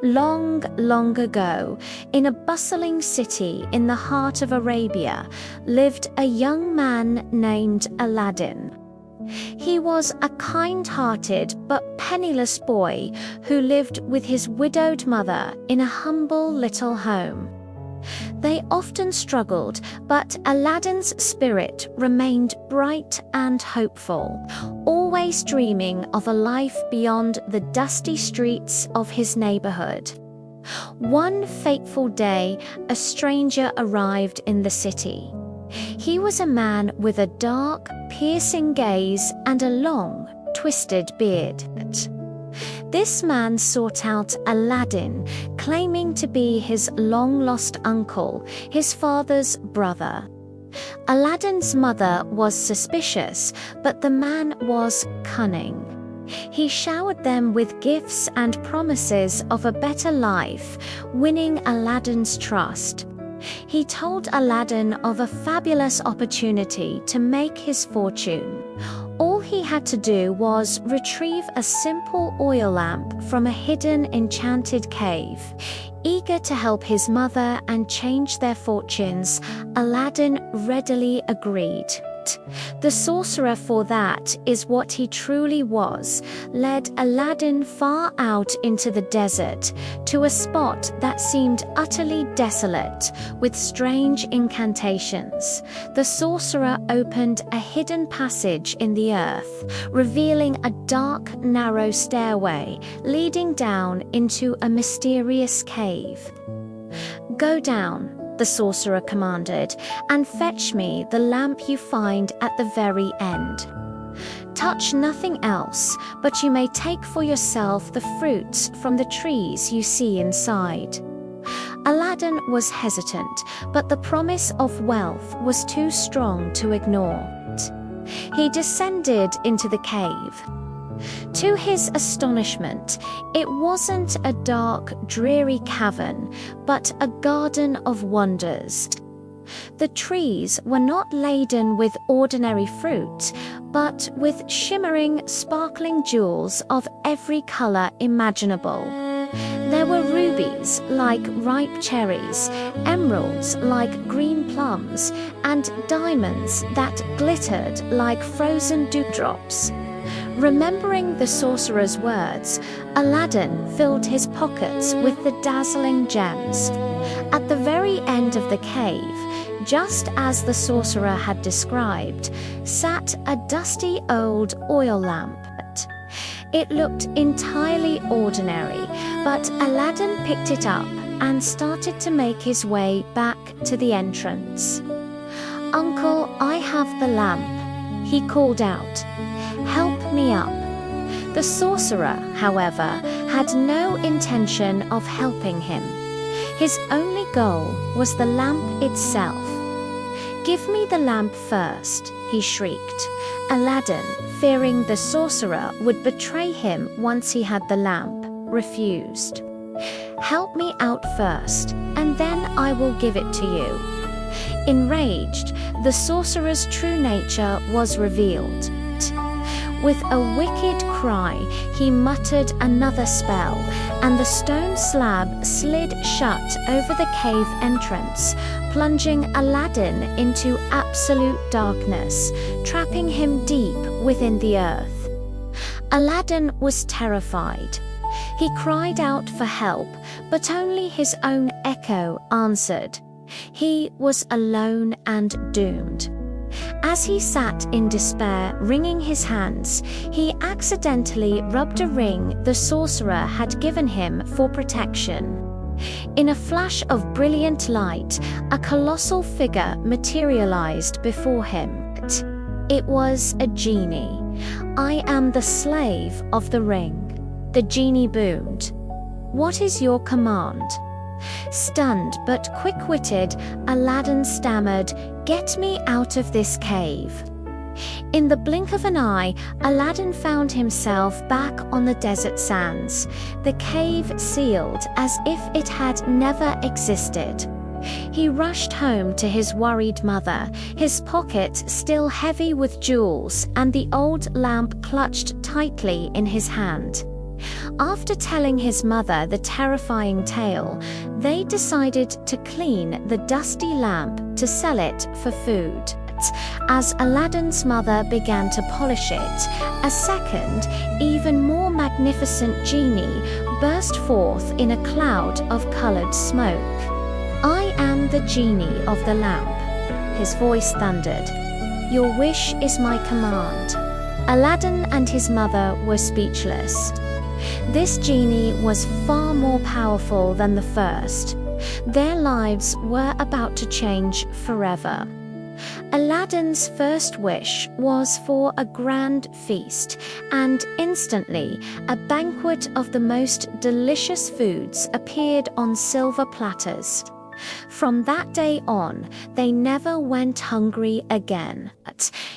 Long, long ago, in a bustling city in the heart of Arabia, lived a young man named Aladdin. He was a kind-hearted but penniless boy who lived with his widowed mother in a humble little home. They often struggled, but Aladdin's spirit remained bright and hopeful, always dreaming of a life beyond the dusty streets of his neighborhood. One fateful day, a stranger arrived in the city. He was a man with a dark, piercing gaze and a long, twisted beard. This man sought out Aladdin, claiming to be his long-lost uncle, his father's brother. Aladdin's mother was suspicious, but the man was cunning. He showered them with gifts and promises of a better life, winning Aladdin's trust. He told Aladdin of a fabulous opportunity to make his fortune. All he had to do was retrieve a simple oil lamp from a hidden enchanted cave. Eager to help his mother and change their fortunes, Aladdin readily agreed. The sorcerer, for that is what he truly was, led Aladdin far out into the desert, to a spot that seemed utterly desolate, with strange incantations. The sorcerer opened a hidden passage in the earth, revealing a dark, narrow stairway leading down into a mysterious cave. "Go down," the sorcerer commanded, "and fetch me the lamp you find at the very end. Touch nothing else, but you may take for yourself the fruits from the trees you see inside." Aladdin was hesitant, but the promise of wealth was too strong to ignore. He descended into the cave. To his astonishment, it wasn't a dark, dreary cavern, but a garden of wonders. The trees were not laden with ordinary fruit, but with shimmering, sparkling jewels of every color imaginable. There were rubies like ripe cherries, emeralds like green plums, and diamonds that glittered like frozen dewdrops. Remembering the sorcerer's words, Aladdin filled his pockets with the dazzling gems. At the very end of the cave, just as the sorcerer had described, sat a dusty old oil lamp. It looked entirely ordinary, but Aladdin picked it up and started to make his way back to the entrance. "Uncle, I have the lamp," he called out. "Help me up." The sorcerer, however, had no intention of helping him. His only goal was the lamp itself. "Give me the lamp first," he shrieked. Aladdin, fearing the sorcerer would betray him once he had the lamp, refused. "Help me out first, and then I will give it to you." Enraged, the sorcerer's true nature was revealed. With a wicked cry, he muttered another spell, and the stone slab slid shut over the cave entrance, plunging Aladdin into absolute darkness, trapping him deep within the earth. Aladdin was terrified. He cried out for help, but only his own echo answered. He was alone and doomed. As he sat in despair, wringing his hands, he accidentally rubbed a ring the sorcerer had given him for protection. In a flash of brilliant light, a colossal figure materialized before him. It was a genie. "I am the slave of the ring," the genie boomed. "What is your command?" Stunned but quick-witted, Aladdin stammered, "Get me out of this cave." In the blink of an eye, Aladdin found himself back on the desert sands, the cave sealed as if it had never existed. He rushed home to his worried mother, his pocket still heavy with jewels and the old lamp clutched tightly in his hand. After telling his mother the terrifying tale, they decided to clean the dusty lamp to sell it for food. As Aladdin's mother began to polish it, a second, even more magnificent genie burst forth in a cloud of colored smoke. "I am the genie of the lamp," his voice thundered. "Your wish is my command." Aladdin and his mother were speechless. This genie was far more powerful than the first. Their lives were about to change forever. Aladdin's first wish was for a grand feast, and instantly a banquet of the most delicious foods appeared on silver platters. From that day on, they never went hungry again.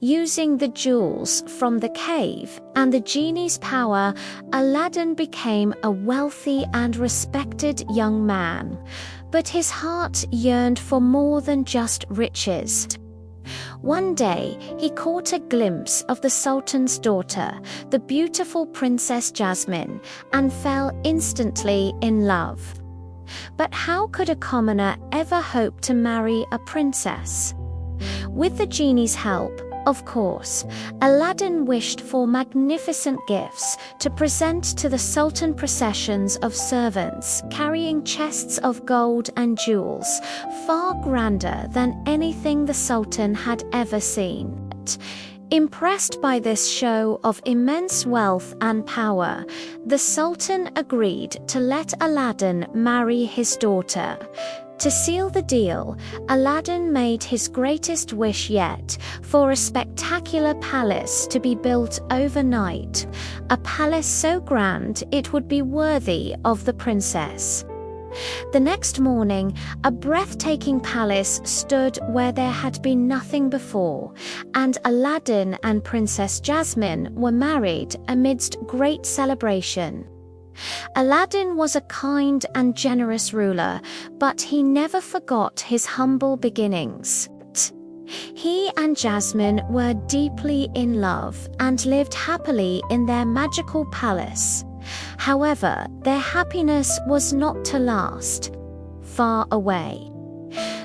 Using the jewels from the cave and the genie's power, Aladdin became a wealthy and respected young man. But his heart yearned for more than just riches. One day, he caught a glimpse of the Sultan's daughter, the beautiful Princess Jasmine, and fell instantly in love. But how could a commoner ever hope to marry a princess? With the genie's help, of course, Aladdin wished for magnificent gifts to present to the Sultan, processions of servants carrying chests of gold and jewels, far grander than anything the Sultan had ever seen. Impressed by this show of immense wealth and power, the Sultan agreed to let Aladdin marry his daughter. To seal the deal, Aladdin made his greatest wish yet, for a spectacular palace to be built overnight, a palace so grand it would be worthy of the princess. The next morning, a breathtaking palace stood where there had been nothing before, and Aladdin and Princess Jasmine were married amidst great celebration. Aladdin was a kind and generous ruler, but he never forgot his humble beginnings. He and Jasmine were deeply in love and lived happily in their magical palace. However, their happiness was not to last. Far away,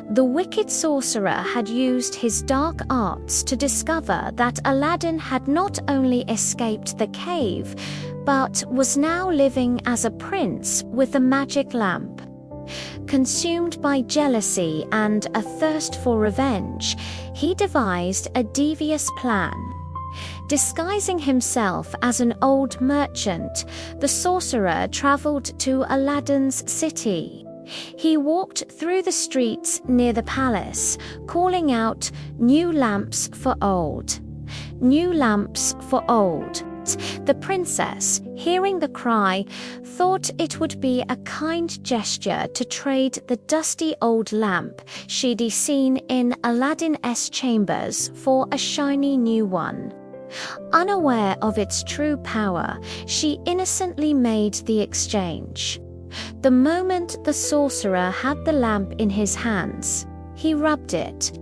the wicked sorcerer had used his dark arts to discover that Aladdin had not only escaped the cave, but was now living as a prince with the magic lamp. Consumed by jealousy and a thirst for revenge, he devised a devious plan. Disguising himself as an old merchant, the sorcerer traveled to Aladdin's city. He walked through the streets near the palace, calling out, "New lamps for old. New lamps for old." The princess, hearing the cry, thought it would be a kind gesture to trade the dusty old lamp she'd seen in Aladdin's chambers for a shiny new one. Unaware of its true power, she innocently made the exchange. The moment the sorcerer had the lamp in his hands, he rubbed it.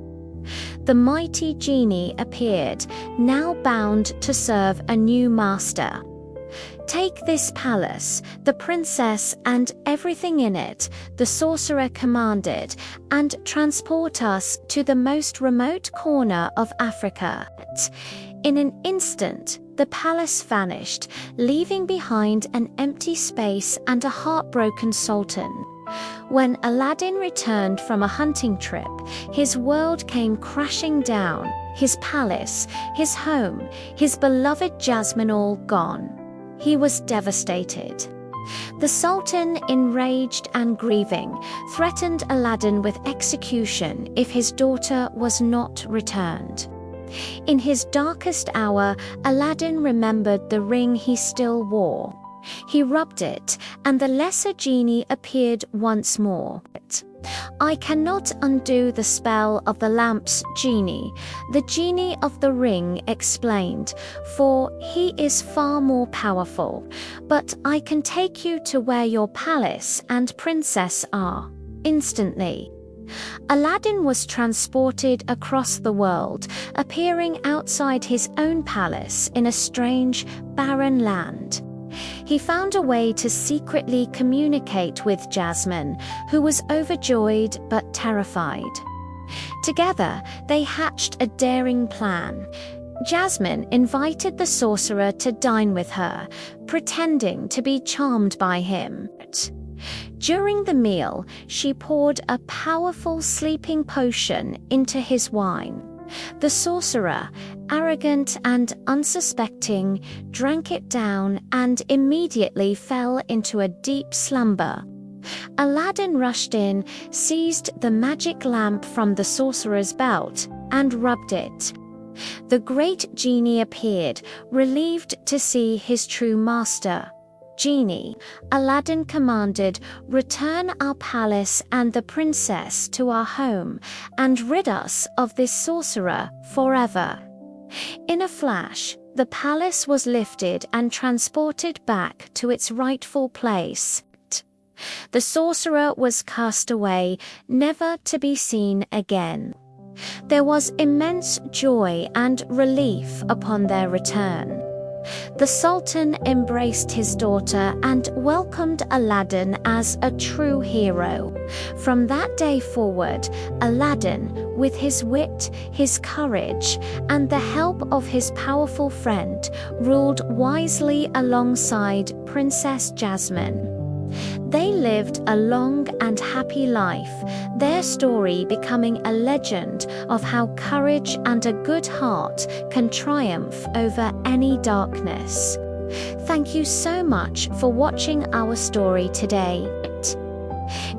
The mighty genie appeared, now bound to serve a new master. "Take this palace, the princess and everything in it," the sorcerer commanded, "and transport us to the most remote corner of Africa." In an instant, the palace vanished, leaving behind an empty space and a heartbroken sultan. When Aladdin returned from a hunting trip, his world came crashing down, his palace, his home, his beloved Jasmine all gone. He was devastated. The Sultan, enraged and grieving, threatened Aladdin with execution if his daughter was not returned. In his darkest hour, Aladdin remembered the ring he still wore. He rubbed it, and the lesser genie appeared once more. "I cannot undo the spell of the lamp's genie," the genie of the ring explained, "for he is far more powerful. But I can take you to where your palace and princess are." Instantly, Aladdin was transported across the world, appearing outside his own palace in a strange, barren land. He found a way to secretly communicate with Jasmine, who was overjoyed but terrified. Together, they hatched a daring plan. Jasmine invited the sorcerer to dine with her, pretending to be charmed by him. During the meal, she poured a powerful sleeping potion into his wine. The sorcerer, arrogant and unsuspecting, drank it down and immediately fell into a deep slumber. Aladdin rushed in, seized the magic lamp from the sorcerer's belt, and rubbed it. The great genie appeared, relieved to see his true master. "Genie," Aladdin commanded, "return our palace and the princess to our home, and rid us of this sorcerer forever." In a flash, the palace was lifted and transported back to its rightful place. The sorcerer was cast away, never to be seen again. There was immense joy and relief upon their return. The Sultan embraced his daughter and welcomed Aladdin as a true hero. From that day forward, Aladdin, with his wit, his courage, and the help of his powerful friend, ruled wisely alongside Princess Jasmine. They lived a long and happy life, their story becoming a legend of how courage and a good heart can triumph over any darkness. Thank you so much for watching our story today.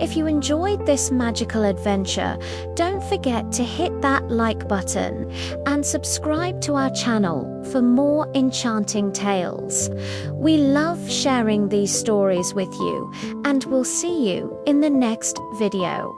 If you enjoyed this magical adventure, don't forget to hit that like button and subscribe to our channel for more enchanting tales. We love sharing these stories with you, and we'll see you in the next video.